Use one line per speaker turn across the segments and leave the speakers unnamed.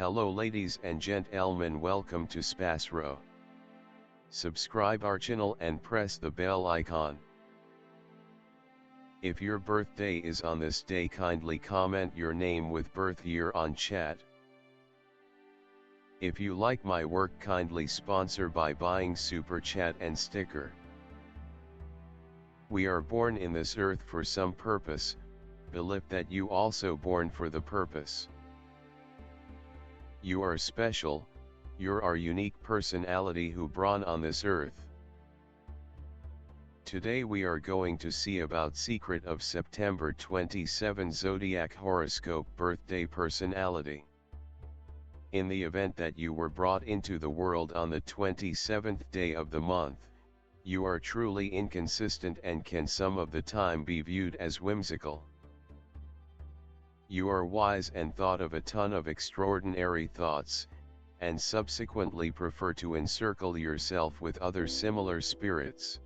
Hello ladies and gentlemen, welcome to SPASRO. Subscribe our channel and press the bell icon. If your birthday is on this day, kindly comment your name with birth year on chat. If you like my work, kindly sponsor by buying super chat and sticker. We are born in this earth for some purpose, believe that you also born for the purpose. You are special, you're our unique personality who born on this earth. Today we are going to see about secret of September 27 Zodiac horoscope birthday personality. In the event that you were brought into the world on the 27th day of the month, you are truly inconsistent and can some of the time be viewed as whimsical. You are wise and thought of a ton of extraordinary thoughts, and subsequently prefer to encircle yourself with other similar spirits.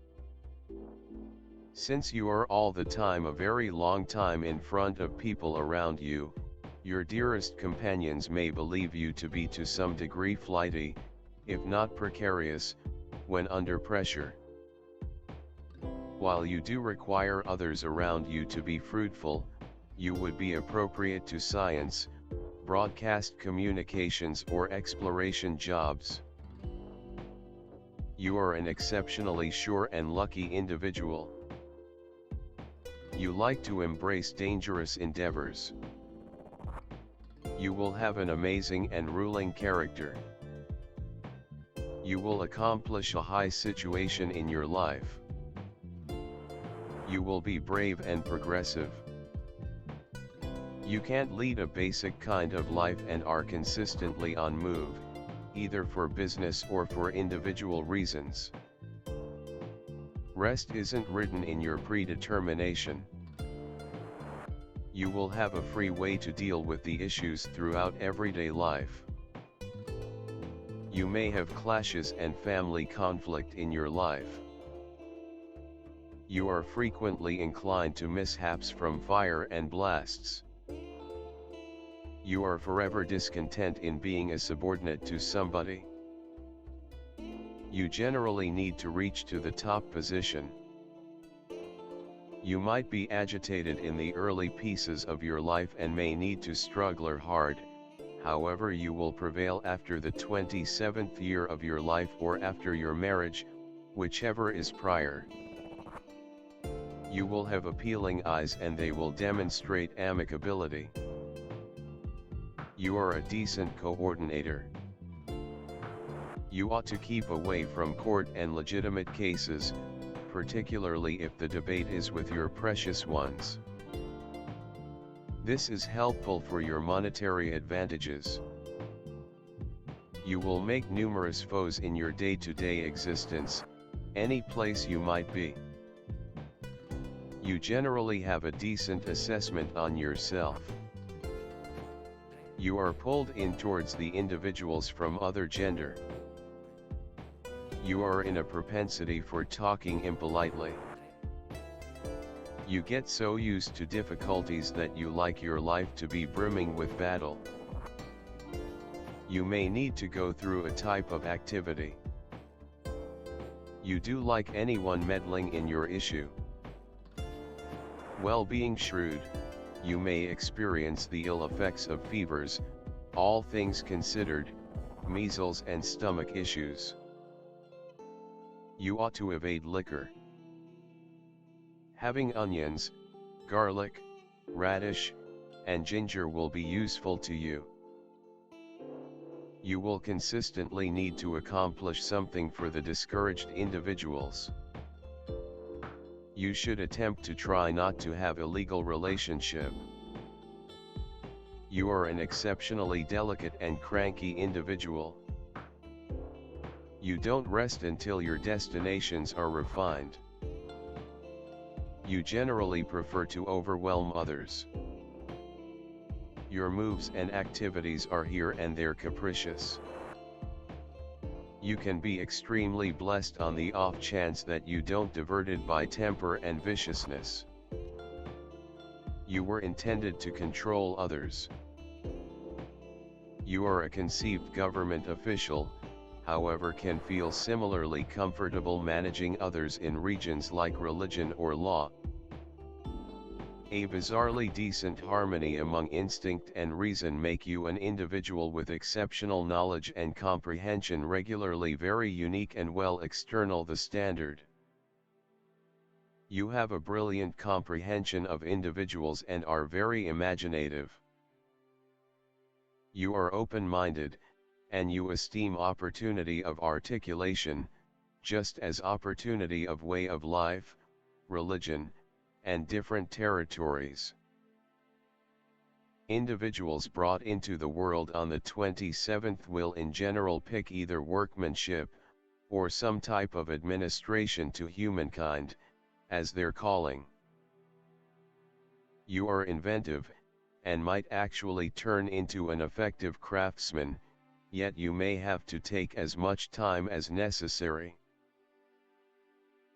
Since you are all the time a very long time in front of people around you, your dearest companions may believe you to be to some degree flighty, if not precarious, when under pressure. While you do require others around you to be fruitful, you would be appropriate to science, broadcast communications or exploration jobs. You are an exceptionally sure and lucky individual. You like to embrace dangerous endeavors. You will have an amazing and ruling character. You will accomplish a high situation in your life. You will be brave and progressive. You can't lead a basic kind of life and are consistently on move, either for business or for individual reasons. Rest isn't written in your predetermination. You will have a free way to deal with the issues throughout everyday life. You may have clashes and family conflict in your life. You are frequently inclined to mishaps from fire and blasts. You are forever discontent in being a subordinate to somebody. You generally need to reach to the top position. You might be agitated in the early pieces of your life and may need to struggle hard, however you will prevail after the 27th year of your life or after your marriage, whichever is prior. You will have appealing eyes and they will demonstrate amicability. You are a decent coordinator. You ought to keep away from court and legitimate cases, particularly if the debate is with your precious ones. This is helpful for your monetary advantages. You will make numerous foes in your day-to-day existence, any place you might be. You generally have a decent assessment on yourself. You are pulled in towards the individuals from other gender. You are in a propensity for talking impolitely. You get so used to difficulties that you like your life to be brimming with battle. You may need to go through a type of activity. You do like anyone meddling in your issue. Well, being shrewd, you may experience the ill effects of fevers, all things considered, measles and stomach issues. You ought to evade liquor. Having onions, garlic, radish, and ginger will be useful to you. You will consistently need to accomplish something for the discouraged individuals. You should attempt to try not to have illegal relationship. You are an exceptionally delicate and cranky individual. You don't rest until your destinations are refined. You generally prefer to overwhelm others. Your moves and activities are here and there capricious. You can be extremely blessed on the off chance that you don't diverted by temper and viciousness. You were intended to control others. You are a conceived government official, however can feel similarly comfortable managing others in regions like religion or law. A bizarrely decent harmony among instinct and reason make you an individual with exceptional knowledge and comprehension, regularly very unique and well external the standard. You have a brilliant comprehension of individuals and are very imaginative. You are open-minded, and you esteem opportunity of articulation, just as opportunity of way of life, religion, and different territories. Individuals brought into the world on the 27th will in general pick either workmanship, or some type of administration to humankind, as their calling. You are inventive, and might actually turn into an effective craftsman, yet you may have to take as much time as necessary.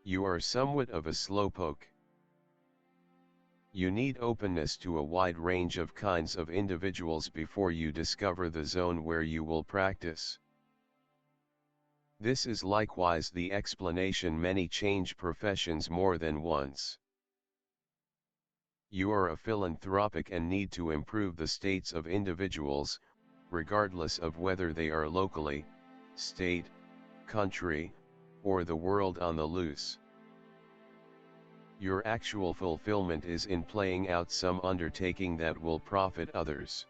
You are somewhat of a slowpoke. You need openness to a wide range of kinds of individuals before you discover the zone where you will practice. This is likewise the explanation many change professions more than once. You are a philanthropic and need to improve the states of individuals, regardless of whether they are locally, state, country, or the world on the loose. Your actual fulfillment is in playing out some undertaking that will profit others.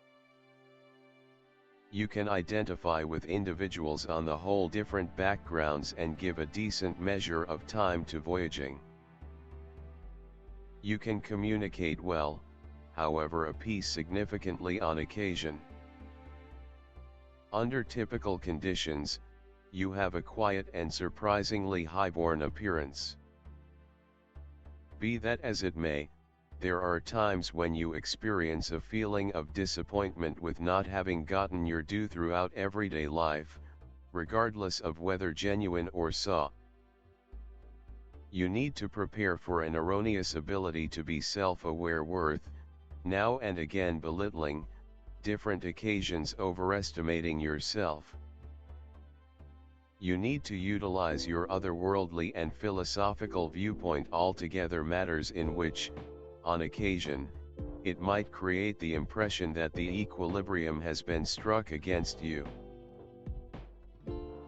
You can identify with individuals on the whole different backgrounds and give a decent measure of time to voyaging. You can communicate well, however appease significantly on occasion. Under typical conditions, you have a quiet and surprisingly highborn appearance. Be that as it may, there are times when you experience a feeling of disappointment with not having gotten your due throughout everyday life, regardless of whether genuine or saw. You need to prepare for an erroneous ability to be self-aware worth, now and again belittling, different occasions overestimating yourself. You need to utilize your otherworldly and philosophical viewpoint altogether, matters in which, on occasion, it might create the impression that the equilibrium has been struck against you.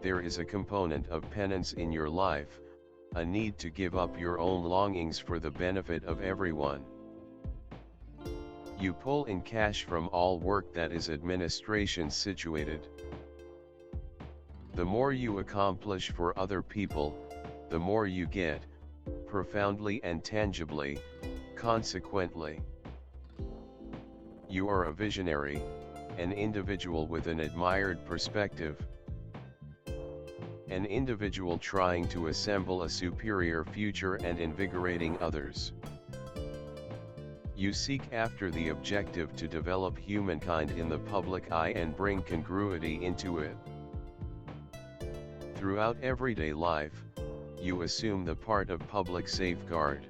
There is a component of penance in your life, a need to give up your own longings for the benefit of everyone. You pull in cash from all work that is administration situated. The more you accomplish for other people, the more you get, profoundly and tangibly, consequently. You are a visionary, an individual with an admired perspective, an individual trying to assemble a superior future and invigorating others. You seek after the objective to develop humankind in the public eye and bring congruity into it. Throughout everyday life, you assume the part of public safeguard.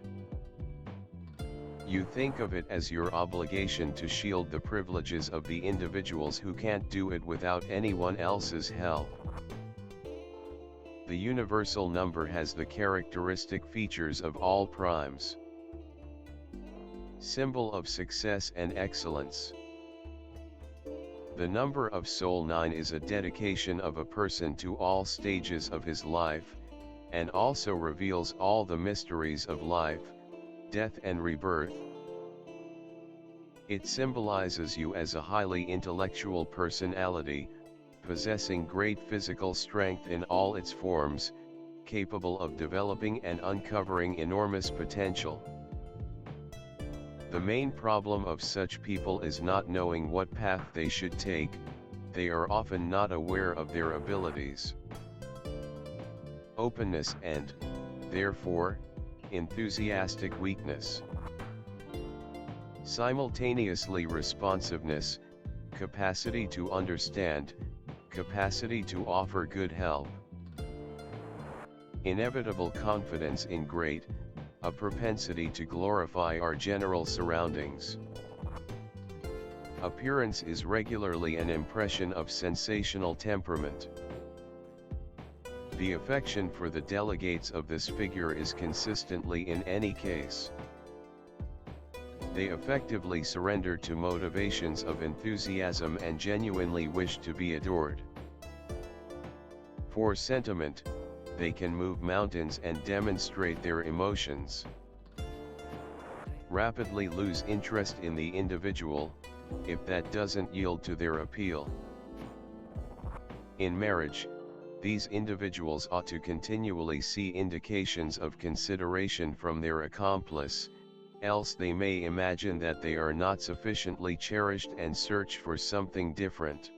You think of it as your obligation to shield the privileges of the individuals who can't do it without anyone else's help. The universal number has the characteristic features of all primes. Symbol of success and excellence. The number of Soul 9 is a dedication of a person to all stages of his life, and also reveals all the mysteries of life, death and rebirth. It symbolizes you as a highly intellectual personality, possessing great physical strength in all its forms, capable of developing and uncovering enormous potential. The main problem of such people is not knowing what path they should take. They are often not aware of their abilities. Openness and, therefore, enthusiastic weakness. Simultaneously responsiveness, capacity to understand, capacity to offer good help. Inevitable confidence in great, a propensity to glorify our general surroundings. Appearance is regularly an impression of sensational temperament. The affection for the delegates of this figure is consistently in any case. They effectively surrender to motivations of enthusiasm and genuinely wish to be adored. For sentiment, they can move mountains and demonstrate their emotions. Rapidly lose interest in the individual, if that doesn't yield to their appeal. In marriage, these individuals ought to continually see indications of consideration from their accomplice, else they may imagine that they are not sufficiently cherished and search for something different.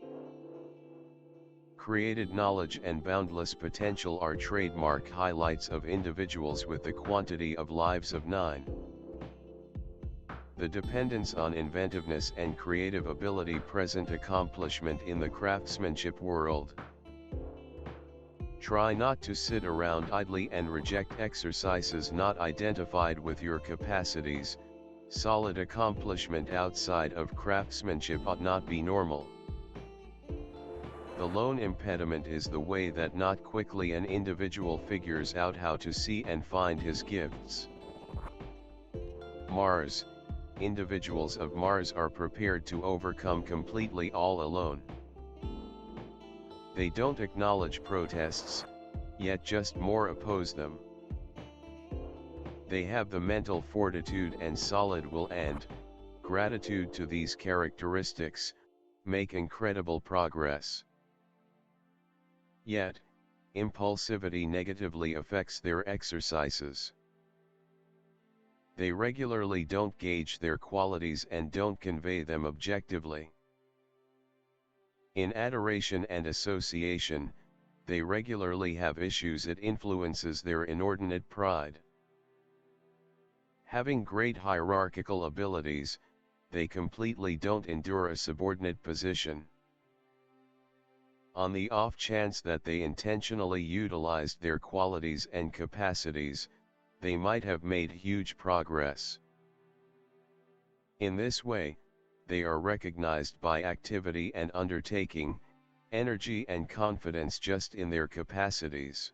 Created knowledge and boundless potential are trademark highlights of individuals with the quantity of lives of 9. The dependence on inventiveness and creative ability present accomplishment in the craftsmanship world. Try not to sit around idly and reject exercises not identified with your capacities. Solid accomplishment outside of craftsmanship ought not be normal. The lone impediment is the way that not quickly an individual figures out how to see and find his gifts. Mars. Individuals of Mars are prepared to overcome completely all alone. They don't acknowledge protests, yet just more oppose them. They have the mental fortitude and solid will and, gratitude to these characteristics, make incredible progress. Yet, impulsivity negatively affects their exercises. They regularly don't gauge their qualities and don't convey them objectively. In adoration and association, they regularly have issues that influences their inordinate pride. Having great hierarchical abilities, they completely don't endure a subordinate position. On the off chance that they intentionally utilized their qualities and capacities, they might have made huge progress. In this way, they are recognized by activity and undertaking, energy and confidence just in their capacities.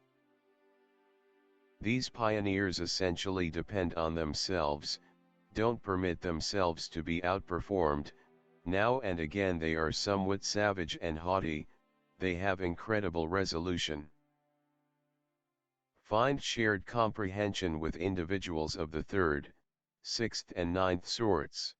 These pioneers essentially depend on themselves, don't permit themselves to be outperformed. Now and again they are somewhat savage and haughty, they have incredible resolution. Find shared comprehension with individuals of the 3rd, 6th and 9th sorts.